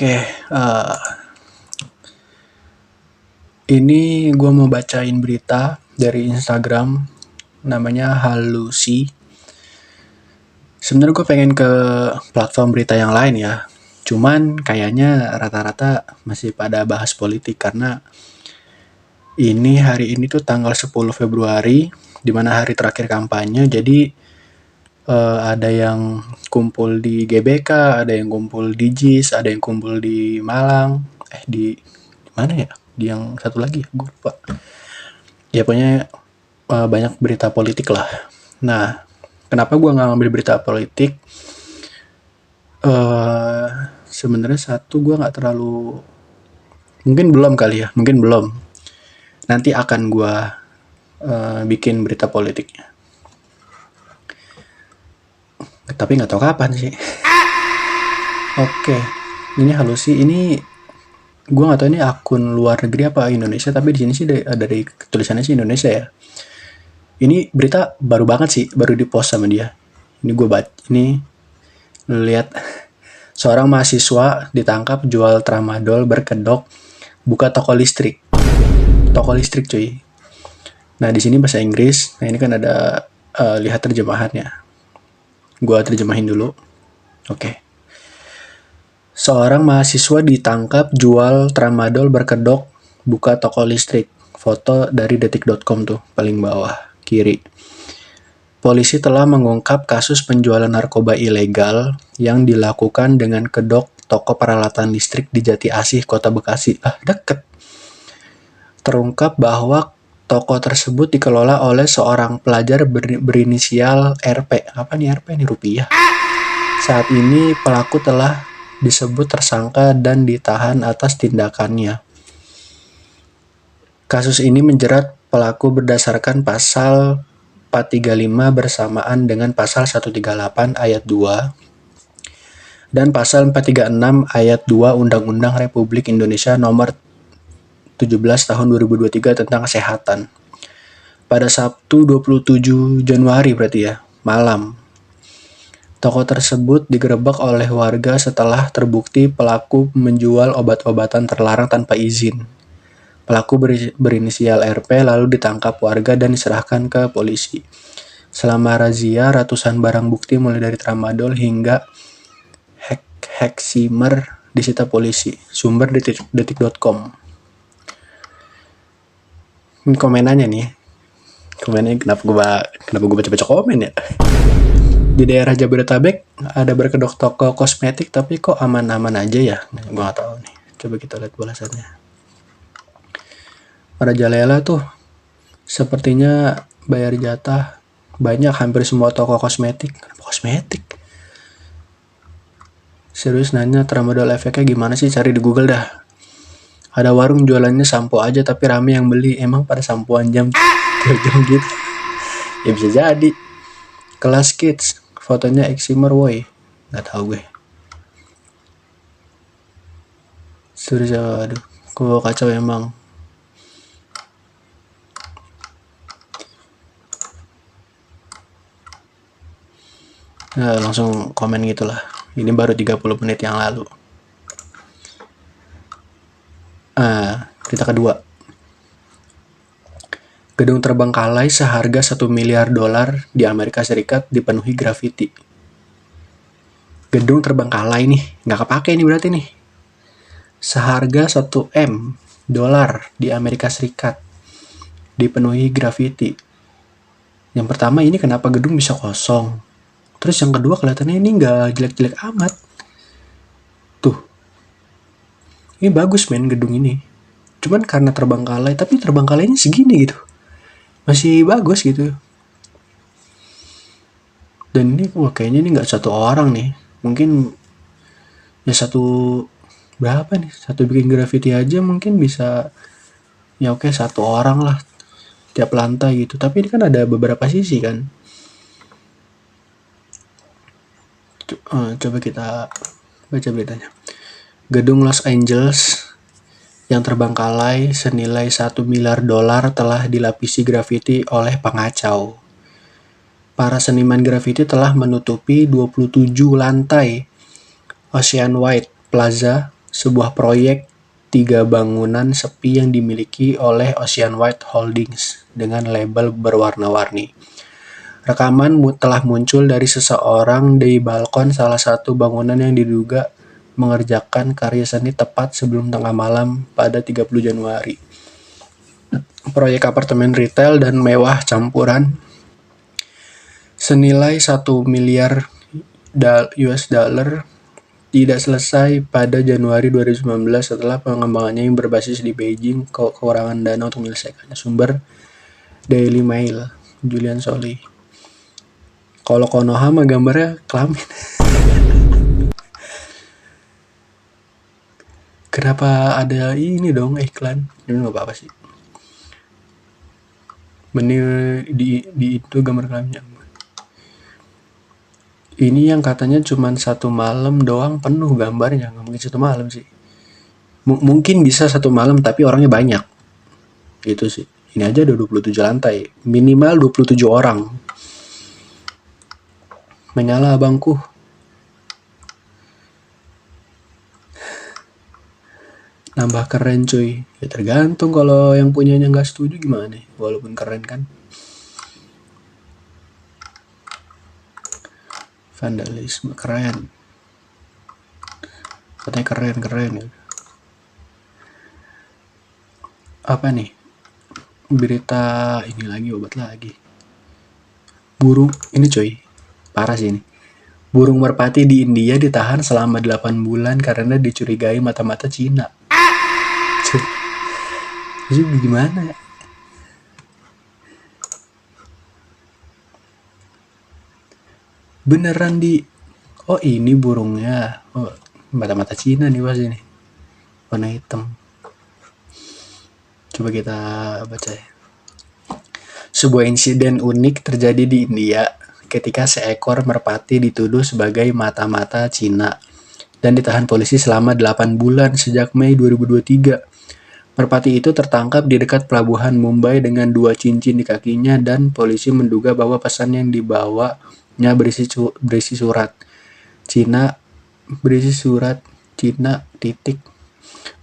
Oke, ini gue mau bacain berita dari Instagram, namanya Halusi. Sebenarnya gue pengen ke platform berita yang lain ya, cuman kayaknya rata-rata masih pada bahas politik karena ini hari ini tuh tanggal 10 Februari, di mana hari terakhir kampanye. Jadi ada yang kumpul di GBK, ada yang kumpul di JIS, ada yang kumpul di Malang, di mana ya? Di yang satu lagi ya, gue lupa. Ya pokoknya banyak berita politik lah. Nah, kenapa gue nggak ngambil berita politik? Sebenarnya satu, gue nggak terlalu, mungkin belum kali ya, mungkin belum. Nanti akan gue bikin berita politiknya. Tapi nggak tahu kapan sih. Oke, ini Halusi. Ini gue nggak tahu ini akun luar negeri apa Indonesia, tapi di sini sih dari tulisannya sih Indonesia ya. Ini berita baru banget sih, baru dipost sama dia. Ini gue baca, ini lihat seorang mahasiswa ditangkap jual tramadol berkedok buka toko listrik. Toko listrik cuy. Nah di sini bahasa Inggris. Nah ini kan ada lihat terjemahannya. Gue terjemahin dulu. Oke. Seorang mahasiswa ditangkap jual tramadol berkedok buka toko listrik. Foto dari detik.com tuh paling bawah kiri. Polisi telah mengungkap kasus penjualan narkoba ilegal yang dilakukan dengan kedok toko peralatan listrik di Jati Asih, Kota Bekasi. Deket. Terungkap bahwa toko tersebut dikelola oleh seorang pelajar berinisial RP. Apa nih RP? Ini rupiah. Saat ini pelaku telah disebut tersangka dan ditahan atas tindakannya. Kasus ini menjerat pelaku berdasarkan pasal 435 bersamaan dengan pasal 138 ayat 2 dan pasal 436 ayat 2 Undang-Undang Republik Indonesia nomor 17 tahun 2023 tentang kesehatan. Pada Sabtu 27 Januari berarti ya, malam, toko tersebut digerebek oleh warga setelah terbukti pelaku menjual obat-obatan terlarang tanpa izin. Pelaku berinisial RP lalu ditangkap warga dan diserahkan ke polisi. Selama razia, ratusan barang bukti mulai dari tramadol hingga heximer disita polisi. Sumber detik.com. Ini komenannya nih. Komennya kenapa gue baca-baca komen ya? Di daerah Jabodetabek ada berkedok toko kosmetik tapi kok aman-aman aja ya? Gue gak tahu nih. Coba kita lihat balasannya. Merajalela tuh sepertinya bayar jatah banyak, hampir semua toko kosmetik. Kosmetik? Serius nanya tramadol efeknya gimana sih? Cari di Google dah. Ada warung jualannya sampo aja tapi rame yang beli. Emang pada sampoan jam gitu? Ya bisa jadi. Kelas kids, fotonya Eximer woi. Gak tahu gue. Serius, aduh, kok kacau emang. Nah, langsung komen gitulah. Ini baru 30 menit yang lalu. Berita kedua. Gedung terbengkalai seharga $1 miliar di Amerika Serikat dipenuhi grafiti. Gedung terbengkalai nih, nggak kepake nih berarti nih. Seharga $1 M di Amerika Serikat dipenuhi grafiti. Yang pertama, ini kenapa gedung bisa kosong? Terus yang kedua, kelihatannya ini nggak jelek-jelek amat. Tuh, ini bagus men gedung ini. Cuman karena terbengkalai, tapi terbengkalainya segini gitu. Masih bagus gitu. Dan ini kayaknya ini nggak satu orang nih. Mungkin ya berapa nih? Satu bikin grafiti aja mungkin bisa ya oke, satu orang lah tiap lantai gitu. Tapi ini kan ada beberapa sisi kan. Coba kita baca beritanya. Gedung Los Angeles yang terbengkalai senilai $1 miliar telah dilapisi grafiti oleh pengacau. Para seniman grafiti telah menutupi 27 lantai Ocean White Plaza sebuah proyek 3 bangunan sepi yang dimiliki oleh Oceanwide Holdings dengan label berwarna-warni. Rekaman telah muncul dari seseorang di balkon salah satu bangunan yang diduga mengerjakan karya seni tepat sebelum tengah malam pada 30 Januari. Proyek apartemen retail dan mewah campuran senilai 1 miliar US dollar tidak selesai pada Januari 2019 setelah pengembangannya yang berbasis di Beijing kekurangan dana untuk menyelesaikannya. Sumber Daily Mail, Julian Solly. Kalau Konoha mah gambarnya kelamin. Kenapa ada ini dong iklan? Ini nggak apa-apa sih. Bener di itu gambar kelaminnya. Ini yang katanya cuma 1 malam doang penuh gambarnya, nggak mungkin 1 malam sih. Mungkin bisa 1 malam tapi orangnya banyak. Itu sih. Ini aja ada 27 lantai, minimal 27 orang. Menyala abangku. Nambah keren cuy. Ya tergantung kalau yang punyanya nggak setuju gimana. Walaupun keren kan. Vandalisme keren. Katanya keren ya. Apa nih? Berita ini lagi, obat lagi. Burung ini coy. Parah sih ini. Burung merpati di India ditahan selama 8 bulan karena dicurigai mata-mata Cina. Jadi gimana ya? Beneran oh ini burungnya. Oh, mata-mata Cina nih pas ini. Warna hitam. Coba kita baca ya. Sebuah insiden unik terjadi di India ketika seekor merpati dituduh sebagai mata-mata Cina dan ditahan polisi selama 8 bulan sejak Mei 2023. Merpati itu tertangkap di dekat pelabuhan Mumbai dengan 2 cincin di kakinya dan polisi menduga bahwa pesan yang dibawanya berisi surat Cina titik.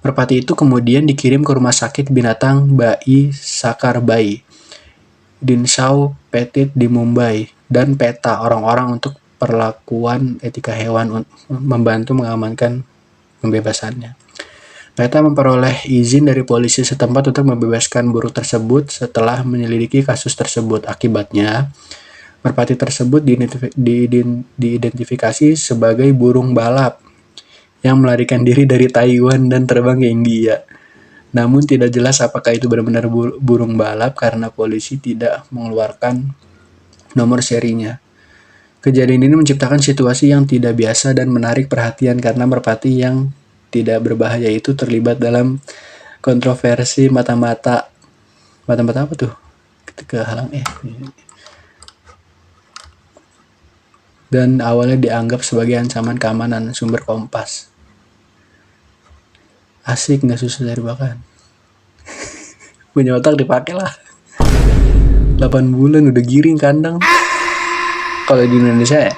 Merpati itu kemudian dikirim ke rumah sakit binatang Bai Sakarbai, Dinshaw Petit di Mumbai, dan PETA orang-orang untuk perlakuan etika hewan membantu mengamankan pembebasannya. PETA memperoleh izin dari polisi setempat untuk membebaskan burung tersebut setelah menyelidiki kasus tersebut. Akibatnya, merpati tersebut diidentifikasi sebagai burung balap yang melarikan diri dari Taiwan dan terbang ke India. Namun tidak jelas apakah itu benar-benar burung balap karena polisi tidak mengeluarkan nomor serinya. Kejadian ini menciptakan situasi yang tidak biasa dan menarik perhatian karena merpati yang tidak berbahaya itu terlibat dalam kontroversi mata-mata apa tuh? Kehalang dan awalnya dianggap sebagai ancaman keamanan. Sumber Kompas. Asik nggak susah cari makan. Punya otak dipakai lah. 8 bulan udah giring kandang. Kalau di Indonesia ya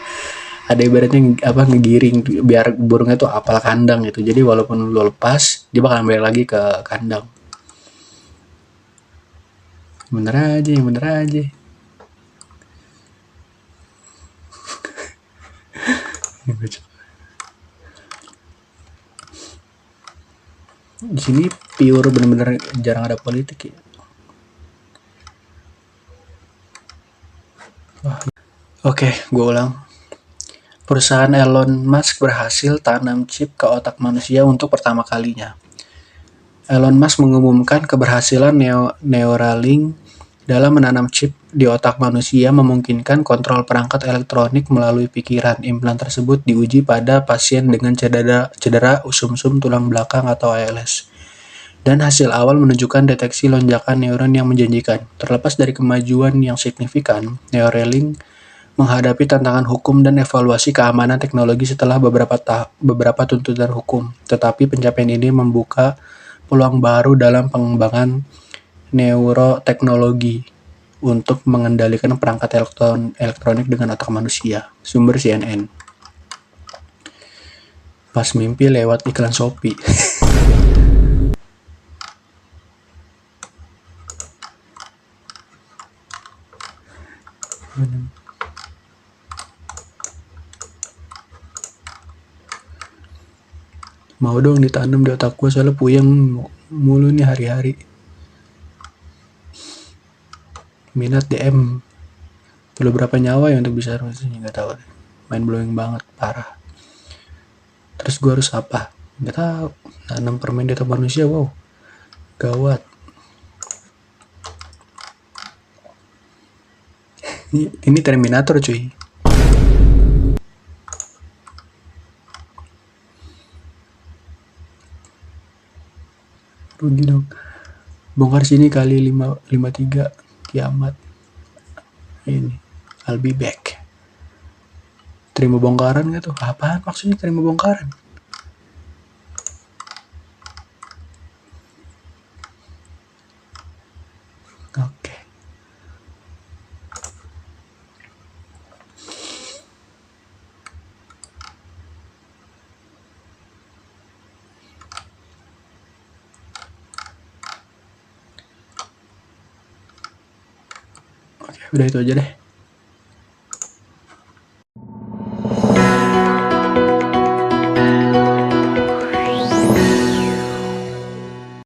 ada ibaratnya ngegiring biar burungnya tuh apal kandang gitu. Jadi walaupun lu lepas, dia bakal balik lagi ke kandang. Bener aja. Di sini pure bener-bener jarang ada politik ya. Oke, gue ulang. Perusahaan Elon Musk berhasil tanam chip ke otak manusia untuk pertama kalinya. Elon Musk mengumumkan keberhasilan Neuralink dalam menanam chip di otak manusia memungkinkan kontrol perangkat elektronik melalui pikiran. Implan tersebut diuji pada pasien dengan cedera sumsum tulang belakang atau ALS. Dan hasil awal menunjukkan deteksi lonjakan neuron yang menjanjikan. Terlepas dari kemajuan yang signifikan, Neuralink menghadapi tantangan hukum dan evaluasi keamanan teknologi setelah beberapa tuntutan hukum. Tetapi pencapaian ini membuka peluang baru dalam pengembangan neuroteknologi untuk mengendalikan perangkat elektronik dengan otak manusia. Sumber CNN. Pas mimpi lewat iklan Shopee. Mau dong ditanam di otak gue, soalnya puyeng mulu nih hari-hari. Minat DM. Perlu berapa nyawa ya untuk bisa harusnya, nggak tahu. Main blowing banget, parah. Terus gue harus apa? Nggak tahu. Nanam permen di otak manusia, wow, gawat. Ini Terminator cuy. Rugi dong. Bongkar sini kali 53 kiamat. Ini I'll be back. Terima bongkaran gak tuh? Apaan maksudnya terima bongkaran? Oke. Oke, udah itu aja deh.